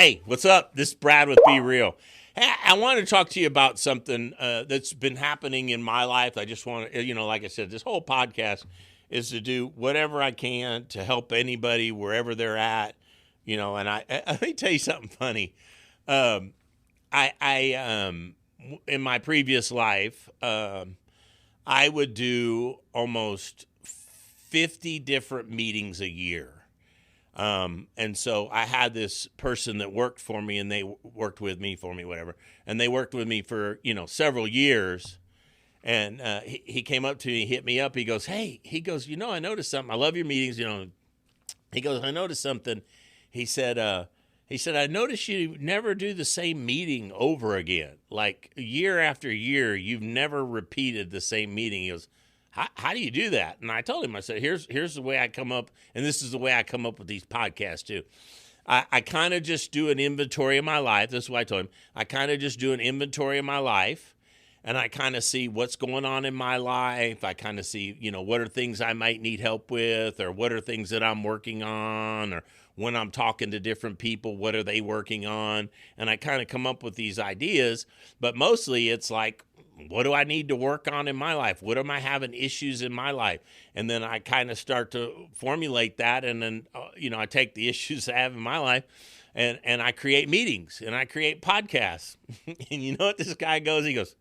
Hey, what's up? This is Brad with Be Real. Hey, I want to talk to you about something that's been happening in my life. I just want to, like I said, this whole podcast is to do whatever I can to help anybody wherever they're at. And let me tell you something funny. I in my previous life, I would do almost 50 different meetings a year. And so I had this person that worked for me, and they worked with me for me, whatever. And they worked with me for, several years. And he came up to me, hit me up. He goes, hey, I noticed something. I love your meetings. He goes, I noticed something. He said, I noticed you never do the same meeting over again. Like year after year, you've never repeated the same meeting. He goes, how do you do that? And I told him, I said, here's the way I come up, and this is the way I come up with these podcasts too. I kind of just do an inventory of my life. This is what I told him. I kind of just do an inventory of my life, and I kind of see what's going on in my life. I kind of see, what are things I might need help with, or what are things that I'm working on, or when I'm talking to different people, what are they working on? And I kind of come up with these ideas, but mostly it's like, what do I need to work on in my life? What am I having issues in my life? And then I kind of start to formulate that. And then, I take the issues I have in my life and I create meetings and I create podcasts. And you know what this guy goes? He goes,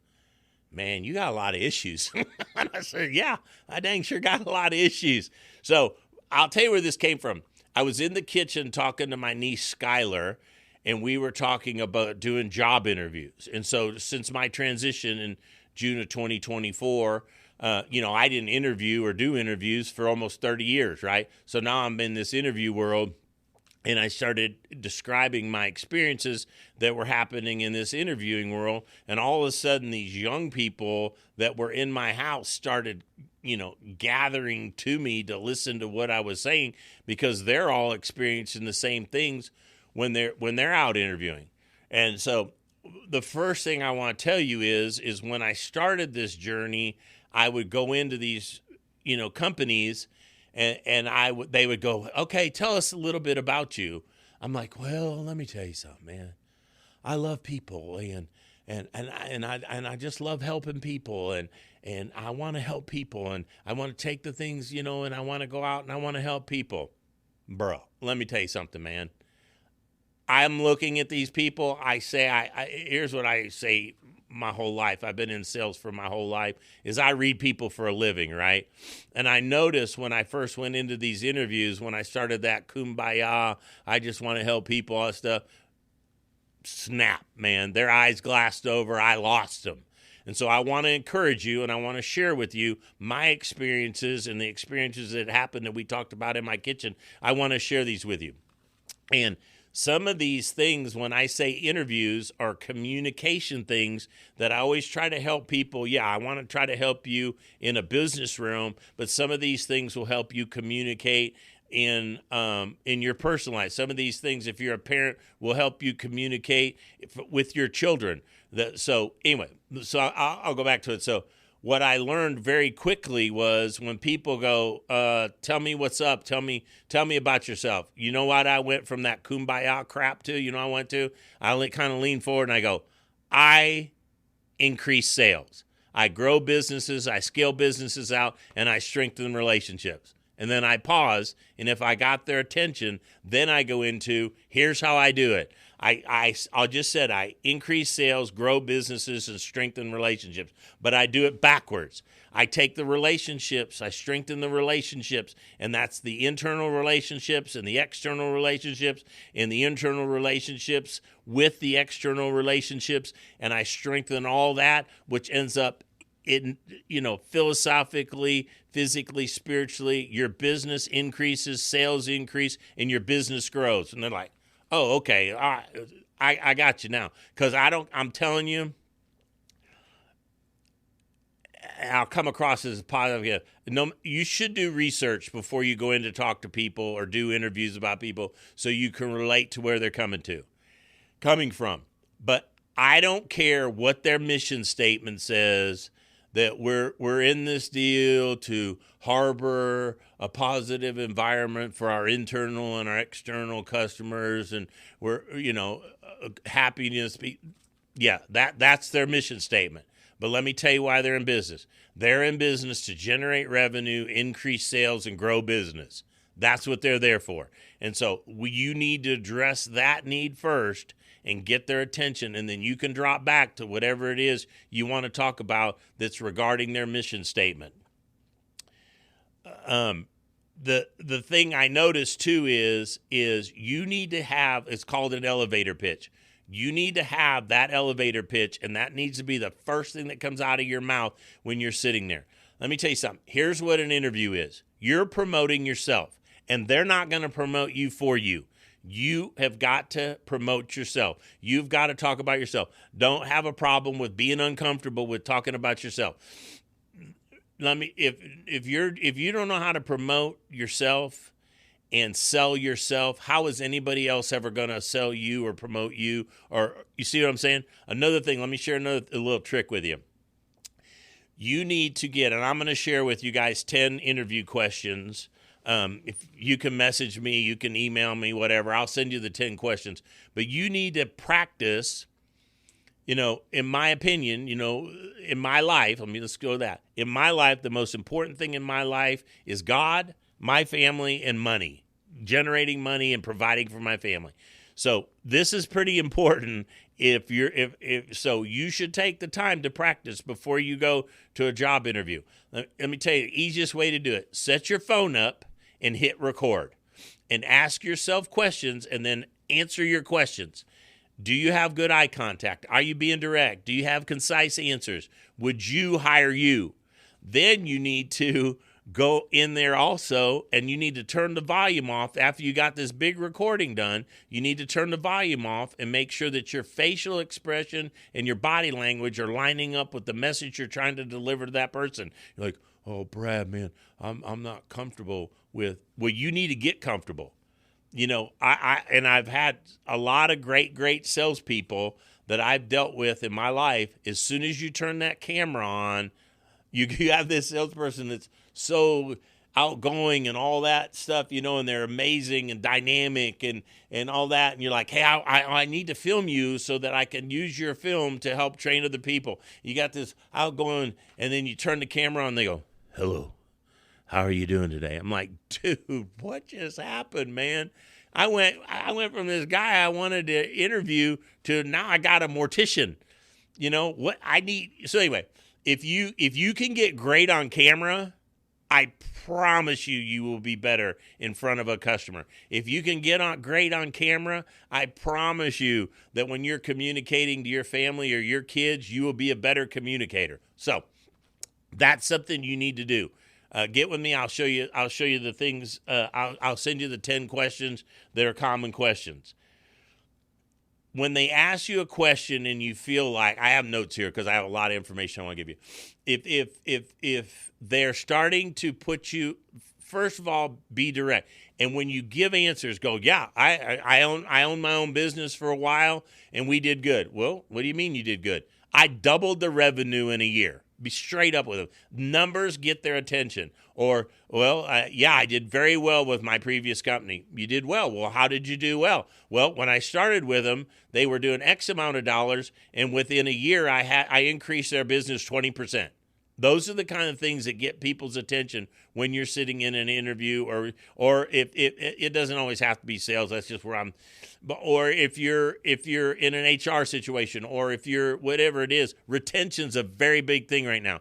man, you got a lot of issues. And I said, yeah, I dang sure got a lot of issues. So I'll tell you where this came from. I was in the kitchen talking to my niece, Skylar, and we were talking about doing job interviews. And so since my transition in June of 2024, I didn't interview or do interviews for almost 30 years, right? So now I'm in this interview world, and I started describing my experiences that were happening in this interviewing world. And all of a sudden, these young people that were in my house started gathering to me to listen to what I was saying, because they're all experiencing the same things when they're out interviewing. And so the first thing I want to tell you is when I started this journey, I would go into these, companies and they would go, okay, tell us a little bit about you. I'm like, well, let me tell you something, man. I love people and I just love helping people and I want to help people and I want to take the things, and I want to go out and I want to help people. Bro, let me tell you something, man. I'm looking at these people. I say, here's what I say my whole life. I've been in sales for my whole life, is I read people for a living, right? And I noticed when I first went into these interviews, when I started that kumbaya, I just want to help people, all that stuff, snap, man. Their eyes glassed over. I lost them. And so I want to encourage you, and I want to share with you my experiences and the experiences that happened that we talked about in my kitchen. I want to share these with you. And some of these things, when I say interviews, are communication things that I always try to help people. Yeah, I want to try to help you in a business realm, but some of these things will help you communicate in your personal life. Some of these things, if you're a parent, will help you communicate with your children. So I'll go back to it. So what I learned very quickly was when people go, tell me what's up, tell me about yourself. You know what I went from that kumbaya crap to? I went to? I kind of lean forward and I go, I increase sales. I grow businesses, I scale businesses out, and I strengthen relationships. And then I pause, and if I got their attention, then I go into, here's how I do it. I just said I increase sales, grow businesses, and strengthen relationships. But I do it backwards. I take the relationships, I strengthen the relationships, and that's the internal relationships and the external relationships and the internal relationships with the external relationships, and I strengthen all that, which ends up in, philosophically, physically, spiritually, your business increases, sales increase, and your business grows. And they're like, oh, okay, I got you now. Because I'm telling you, I'll come across as positive. No, you should do research before you go in to talk to people or do interviews about people so you can relate to where they're coming from. But I don't care what their mission statement says. that we're in this deal to harbor a positive environment for our internal and our external customers, and we're happiness. Yeah, that's their mission statement. But let me tell you why they're in business. They're in business to generate revenue, increase sales, and grow business. That's what they're there for. And so you need to address that need first and get their attention, and then you can drop back to whatever it is you want to talk about that's regarding their mission statement. The thing I noticed too is you need to have, it's called an elevator pitch. You need to have that elevator pitch, and that needs to be the first thing that comes out of your mouth when you're sitting there. Let me tell you something. Here's what an interview is. You're promoting yourself, and they're not going to promote you for you. You have got to promote yourself. You've got to talk about yourself. Don't have a problem with being uncomfortable with talking about yourself. If you don't know how to promote yourself and sell yourself, how is anybody else ever going to sell you or promote you? Or you see what I'm saying? Another thing, let me share a little trick with you. You need to get, and I'm going to share with you guys 10 interview questions. If you can message me, you can email me, whatever. I'll send you the 10 questions. But you need to practice, in my opinion, in my life, let's go with that. In my life, the most important thing in my life is God, my family, and money. Generating money and providing for my family. So this is pretty important. So you should take the time to practice before you go to a job interview. Let me tell you the easiest way to do it. Set your phone up and hit record and ask yourself questions and then answer your questions. Do you have good eye contact? Are you being direct? Do you have concise answers? Would you hire you? Then you need to go in there also, and you need to turn the volume off. After you got this big recording done, you need to turn the volume off and make sure that your facial expression and your body language are lining up with the message you're trying to deliver to that person. You're like, oh, Brad, man, I'm not comfortable with. Well, you need to get comfortable. I've had a lot of great salespeople that I've dealt with in my life. As soon as you turn that camera on, you have this salesperson that's so outgoing and all that stuff, and they're amazing and dynamic and all that. And you're like, hey, I need to film you so that I can use your film to help train other people. You got this outgoing, and then you turn the camera on and they go, hello, how are you doing today? I'm like, dude, what just happened, man? I went from this guy I wanted to interview to now I got a mortician. What I need. So anyway, if you can get great on camera, I promise you will be better in front of a customer. If you can get great on camera, I promise you that when you're communicating to your family or your kids, you will be a better communicator. So that's something you need to do. Get with me. I'll show you the things. I'll send you the 10 questions that are common questions. When they ask you a question and you feel like, I have notes here because I have a lot of information I want to give you. If they're starting to put you, first of all, be direct. And when you give answers, go, yeah, I own my own business for a while and we did good. Well, what do you mean you did good? I doubled the revenue in a year. Be straight up with them. Numbers get their attention. Or, I did very well with my previous company. You did well. Well, how did you do well? Well, when I started with them, they were doing X amount of dollars, and within a year, I increased their business 20%. Those are the kind of things that get people's attention when you're sitting in an interview, or if it doesn't always have to be sales. That's just where I'm. Or if you're in an HR situation, or if you're whatever it is, retention's a very big thing right now.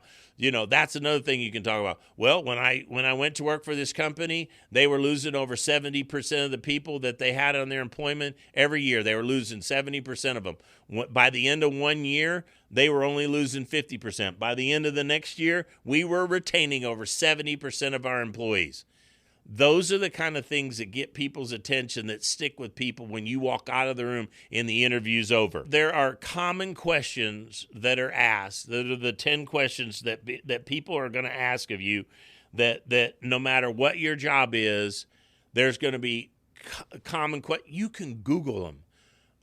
That's another thing you can talk about. Well, when I went to work for this company, they were losing over 70% of the people that they had on their employment every year. They were losing 70% of them. By the end of 1 year, they were only losing 50%. By the end of the next year, we were retaining over 70% of our employees. Those are the kind of things that get people's attention, that stick with people when you walk out of the room and the interview's over. There are common questions that are asked. That are the 10 questions that people are going to ask of you, that no matter what your job is, there's going to be common questions. You can Google them.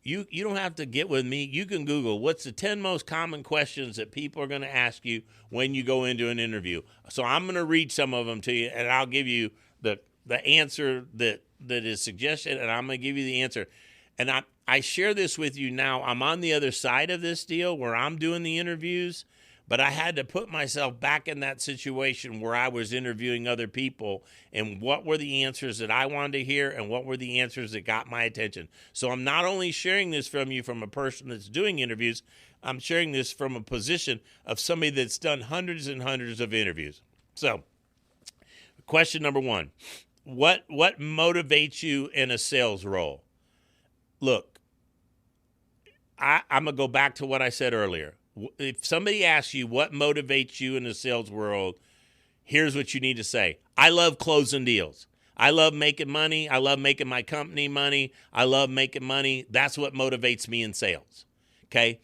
You don't have to get with me. You can Google what's the 10 most common questions that people are going to ask you when you go into an interview. So I'm going to read some of them to you, and I'll give you the answer that is suggested, and I'm going to give you the answer. And I share this with you now. I'm on the other side of this deal where I'm doing the interviews, but I had to put myself back in that situation where I was interviewing other people, and what were the answers that I wanted to hear and what were the answers that got my attention. So I'm not only sharing this from you from a person that's doing interviews, I'm sharing this from a position of somebody that's done hundreds and hundreds of interviews. So question number one, what motivates you in a sales role? Look, I'm going to go back to what I said earlier. If somebody asks you what motivates you in the sales world, here's what you need to say. I love closing deals. I love making money. I love making my company money. I love making money. That's what motivates me in sales. Okay?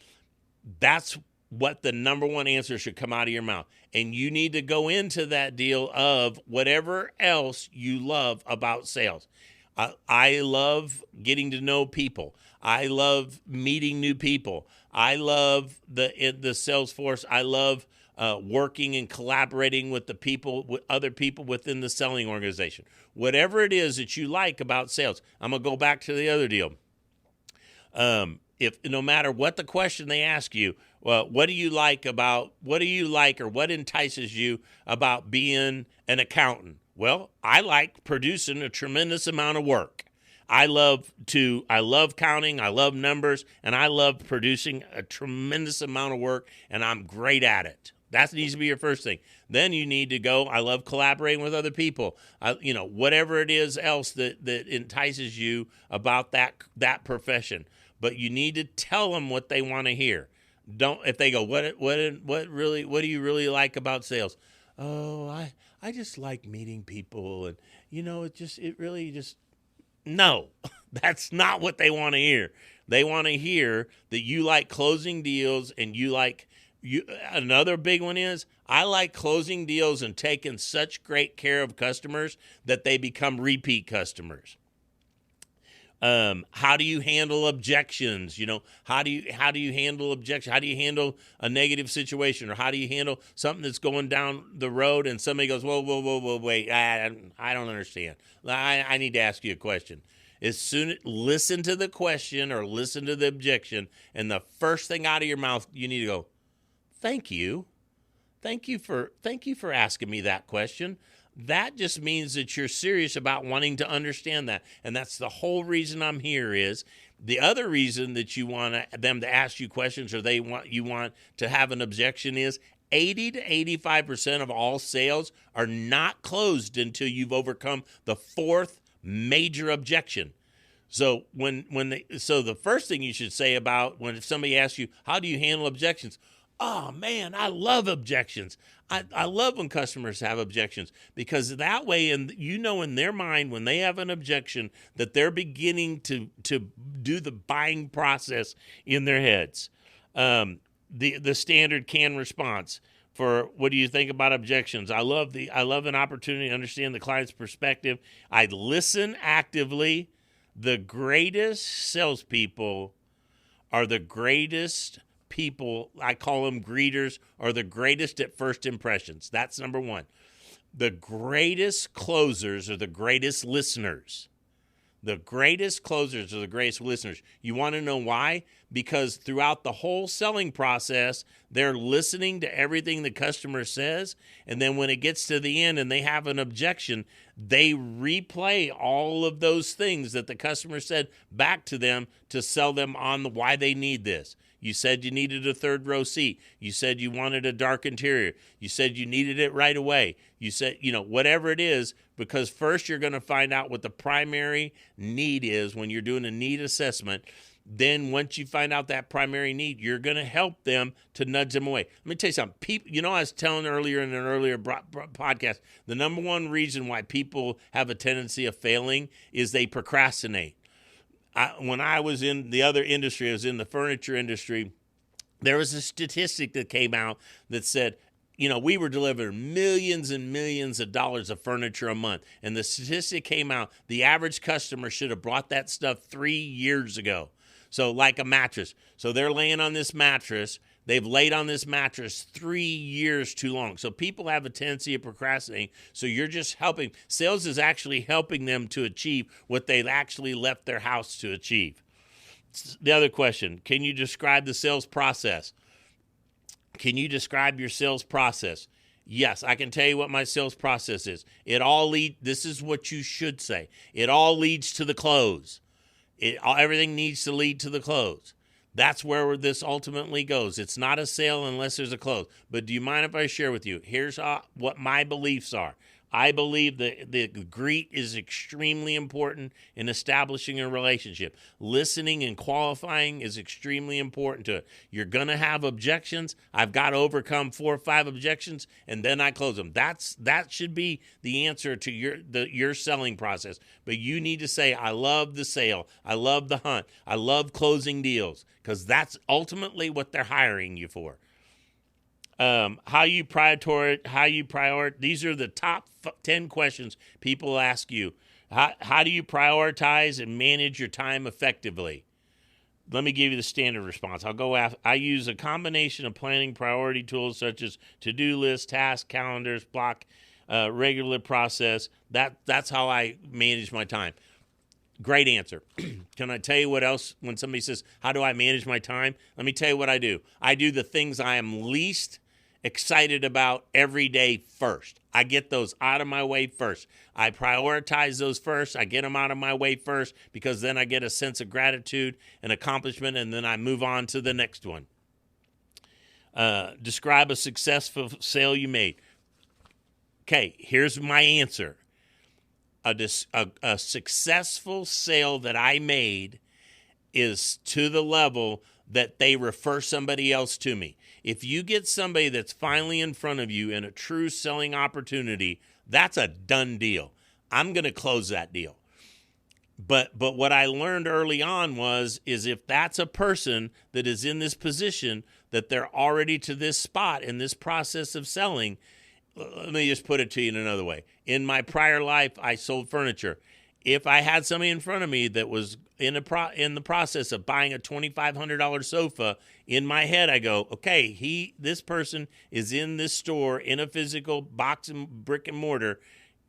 That's what the number one answer should come out of your mouth. And you need to go into that deal of whatever else you love about sales. I love getting to know people. I love meeting new people. I love the sales force. I love working and collaborating with other people within the selling organization. Whatever it is that you like about sales. I'm gonna go back to the other deal. If no matter what the question they ask you, well, what do you like or what entices you about being an accountant? Well, I like producing a tremendous amount of work. I love counting, I love numbers, and I love producing a tremendous amount of work, and I'm great at it. That needs to be your first thing. Then you need to go, I love collaborating with other people. Whatever it is else that entices you about that profession. But you need to tell them what they want to hear. If they go, what do you really like about sales? Oh, I just like meeting people, and no, that's not what they want to hear. They want to hear that you like closing deals, and another big one is, I like closing deals and taking such great care of customers that they become repeat customers. How do you handle objections? How do you handle objections? How do you handle a negative situation? Or how do you handle something that's going down the road and somebody goes, whoa, wait, I don't understand. I need to ask you a question. Listen to the question or listen to the objection, and the first thing out of your mouth, you need to go, thank you. Thank you for asking me that question. That just means that you're serious about wanting to understand that. And that's the whole reason I'm here. Is the other reason that you want them to ask you questions, or you want to have an objection, is 80 to 85% of all sales are not closed until you've overcome the fourth major objection. So the first thing you should say about if somebody asks you, how do you handle objections? Oh, man, I love objections. I love when customers have objections, because that way, in their mind, when they have an objection, that they're beginning to do the buying process in their heads. The standard canned response for what do you think about objections? I love an opportunity to understand the client's perspective. I listen actively. The greatest salespeople are the greatest people, I call them greeters, are the greatest at first impressions. That's number one. The greatest closers are the greatest listeners. The greatest closers are the greatest listeners. You want to know why? Because throughout the whole selling process, they're listening to everything the customer says, and then when it gets to the end and they have an objection, they replay all of those things that the customer said back to them to sell them on why they need this. You said you needed a third row seat. You said you wanted a dark interior. You said you needed it right away. You said, whatever it is, because first you're going to find out what the primary need is when you're doing a need assessment. Then once you find out that primary need, you're going to help them to nudge them away. Let me tell you something. People, I was telling earlier in an earlier podcast, the number one reason why people have a tendency of failing is they procrastinate. When I was in the other industry, I was in the furniture industry, there was a statistic that came out that said, we were delivering millions and millions of dollars of furniture a month. And the statistic came out, the average customer should have bought that stuff 3 years ago. So like a mattress. So they're laying on this mattress. They've laid on this mattress 3 years too long. So people have a tendency of procrastinating. So you're just helping. Sales is actually helping them to achieve what they've actually left their house to achieve. The other question, can you describe the sales process? Can you describe your sales process? Yes, I can tell you what my sales process is. This is what you should say. It all leads to the close. Everything needs to lead to the close. That's where this ultimately goes. It's not a sale unless there's a close. But do you mind if I share with you? Here's what my beliefs are. I believe that the greet is extremely important in establishing a relationship. Listening and qualifying is extremely important to it. You're going to have objections. I've got to overcome 4 or 5 objections, and then I close them. That should be the answer to your selling process. But you need to say, I love the sale. I love the hunt. I love closing deals, because that's ultimately what they're hiring you for. How you prioritize. These are the top 10 questions people ask you. How do you prioritize and manage your time effectively? Let me give you the standard response. I use a combination of planning priority tools such as to-do lists, task calendars, block, regular process. That's how I manage my time. Great answer. Can I tell you what else? When somebody says, how do I manage my time? Let me tell you what I do. I do the things I am least excited about every day first. I get those out of my way first. I prioritize those first. I get them out of my way first, because then I get a sense of gratitude and accomplishment, and then I move on to the next one. Describe a successful sale you made. Okay, here's my answer. A successful sale that I made is to the level that they refer somebody else to me. If you get somebody that's finally in front of you in a true selling opportunity, that's a done deal. I'm going to close that deal. But what I learned early on is if that's a person that is in this position, that they're already to this spot in this process of selling. Let me just put it to you in another way. In my prior life, I sold furniture. If I had somebody in front of me that was in the process of buying a $2,500 sofa, in my head I go, okay, this person is in this store in a physical box and brick and mortar.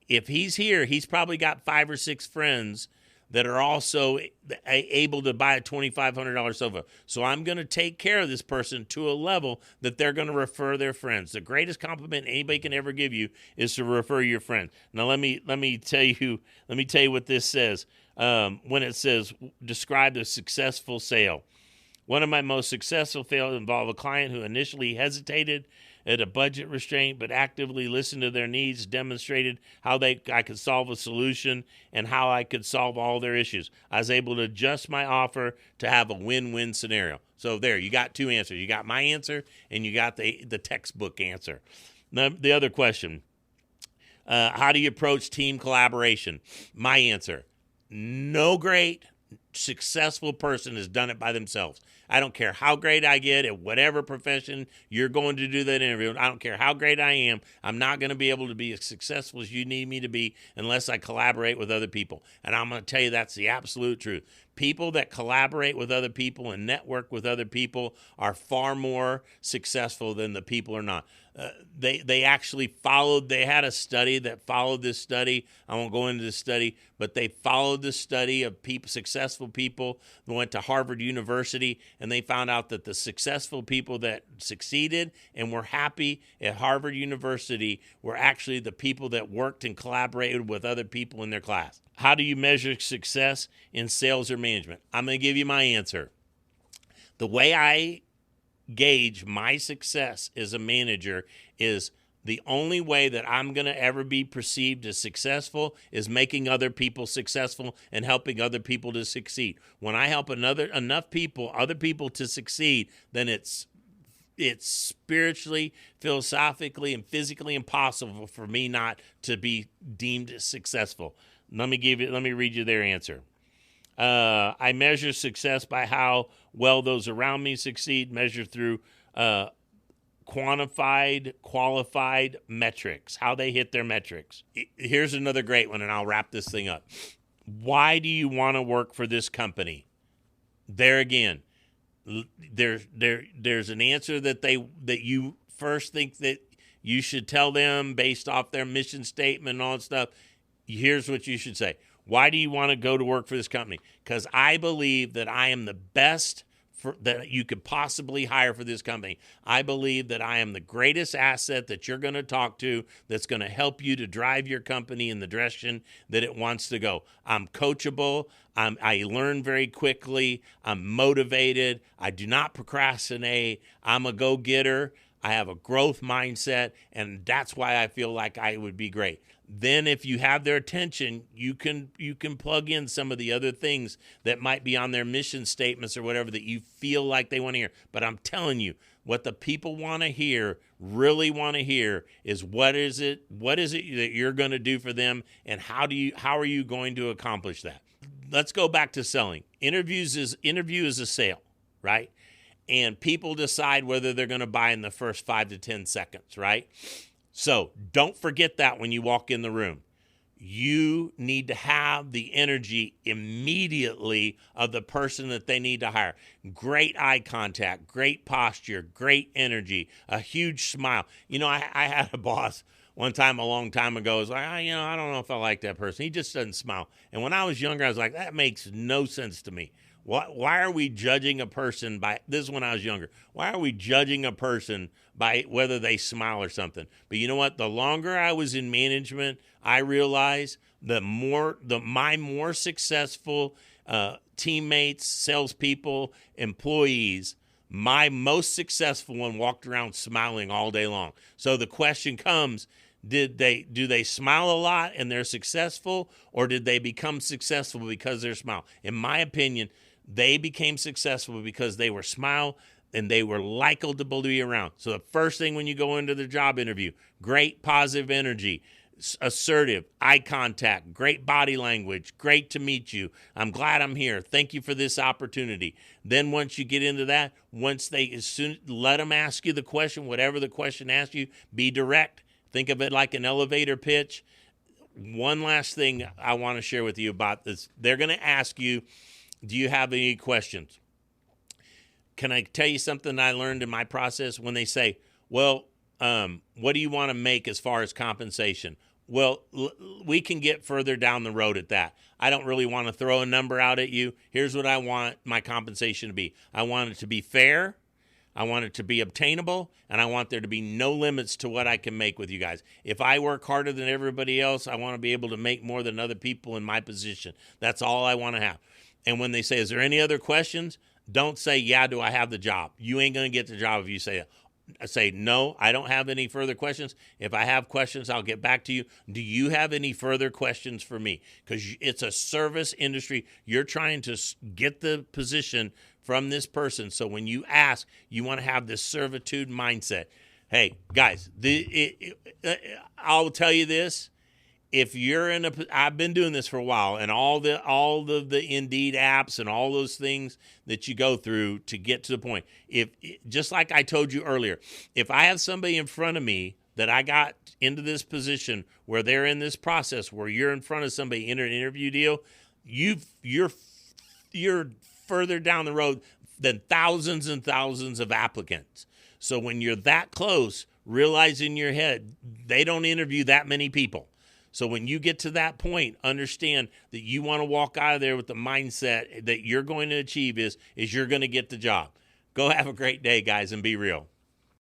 If he's here, he's probably got 5 or 6 friends that are also able to buy a $2,500 sofa. So I'm going to take care of this person to a level that they're going to refer their friends. The greatest compliment anybody can ever give you is to refer your friends. Now let me tell you what this says. When it says describe a successful sale. One of my most successful sales involved a client who initially hesitated at a budget restraint, but actively listened to their needs, demonstrated how I could solve a solution and how I could solve all their issues. I was able to adjust my offer to have a win-win scenario. So there, you got 2 answers. You got my answer, and you got the textbook answer. Now, the other question, how do you approach team collaboration? My answer, no great successful person has done it by themselves. I don't care how great I get at whatever profession you're going to do that interview. I don't care how great I am. I'm not going to be able to be as successful as you need me to be unless I collaborate with other people. And I'm going to tell you that's the absolute truth. People that collaborate with other people and network with other people are far more successful than the people are not. They actually followed, they had a study that followed this study. I won't go into this study, but they followed the study of successful people who went to Harvard University, and they found out that the successful people that succeeded and were happy at Harvard University were actually the people that worked and collaborated with other people in their class. How do you measure success in sales or management? I'm going to give you my answer. The way I gauge my success as a manager is the only way that I'm going to ever be perceived as successful is making other people successful and helping other people to succeed. When I help other people to succeed, then it's spiritually, philosophically, and physically impossible for me not to be deemed successful. Let me read you their answer. I measure success by how well those around me succeed, measured through quantified, qualified metrics, how they hit their metrics. Here's another great one, and I'll wrap this thing up. Why do you want to work for this company? There again, there's an answer that you first think that you should tell them based off their mission statement and all that stuff. Here's what you should say. Why do you want to go to work for this company? Because I believe that I am the best that you could possibly hire for this company. I believe that I am the greatest asset that you're going to talk to that's going to help you to drive your company in the direction that it wants to go. I'm coachable. I learn very quickly. I'm motivated. I do not procrastinate. I'm a go-getter. I have a growth mindset, and that's why I feel like I would be great. Then if you have their attention, you can plug in some of the other things that might be on their mission statements or whatever that you feel like they want to hear. But I'm telling you, what the people want to hear, really want to hear, is what is it that you're going to do for them, and how are you going to accomplish that? Let's go back to selling. Interview is a sale, right? And people decide whether they're going to buy in the first 5 to 10 seconds, right? So don't forget that when you walk in the room. You need to have the energy immediately of the person that they need to hire. Great eye contact, great posture, great energy, a huge smile. You know, I had a boss one time a long time ago. Was like, I don't know if I like that person. He just doesn't smile. And when I was younger, I was like, that makes no sense to me. Why are we judging a person by, this is when I was younger, why are we judging a person by whether they smile or something? But you know what? The longer I was in management, I realized my more successful teammates, salespeople, employees, my most successful one walked around smiling all day long. So the question comes, do they smile a lot and they're successful, or did they become successful because they're smile? In my opinion, they became successful because they were smile and they were likable to be around. So the first thing when you go into the job interview, great positive energy, assertive, eye contact, great body language, great to meet you. I'm glad I'm here. Thank you for this opportunity. Then once you get into that, let them ask you the question, whatever the question asks you, be direct. Think of it like an elevator pitch. One last thing I want to share with you about this. They're going to ask you, do you have any questions? Can I tell you something I learned in my process? When they say, well, what do you want to make as far as compensation? Well, we can get further down the road at that. I don't really want to throw a number out at you. Here's what I want my compensation to be. I want it to be fair. I want it to be obtainable, and I want there to be no limits to what I can make with you guys. If I work harder than everybody else, I want to be able to make more than other people in my position. That's all I want to have. And when they say, is there any other questions? Don't say, yeah, do I have the job? You ain't going to get the job if you say it. I say, no, I don't have any further questions. If I have questions, I'll get back to you. Do you have any further questions for me? Because it's a service industry. You're trying to get the position from this person. So when you ask, you want to have this servitude mindset. Hey, guys, I'll tell you this. If you're I've been doing this for a while, and all the Indeed apps and all those things that you go through to get to the point. Just like I told you earlier, if I have somebody in front of me that I got into this position where they're in this process where you're in front of somebody in an interview deal, you're further down the road than thousands and thousands of applicants. So when you're that close, realize in your head they don't interview that many people. So when you get to that point, understand that you want to walk out of there with the mindset that you're going to achieve is you're going to get the job. Go have a great day, guys, and be real.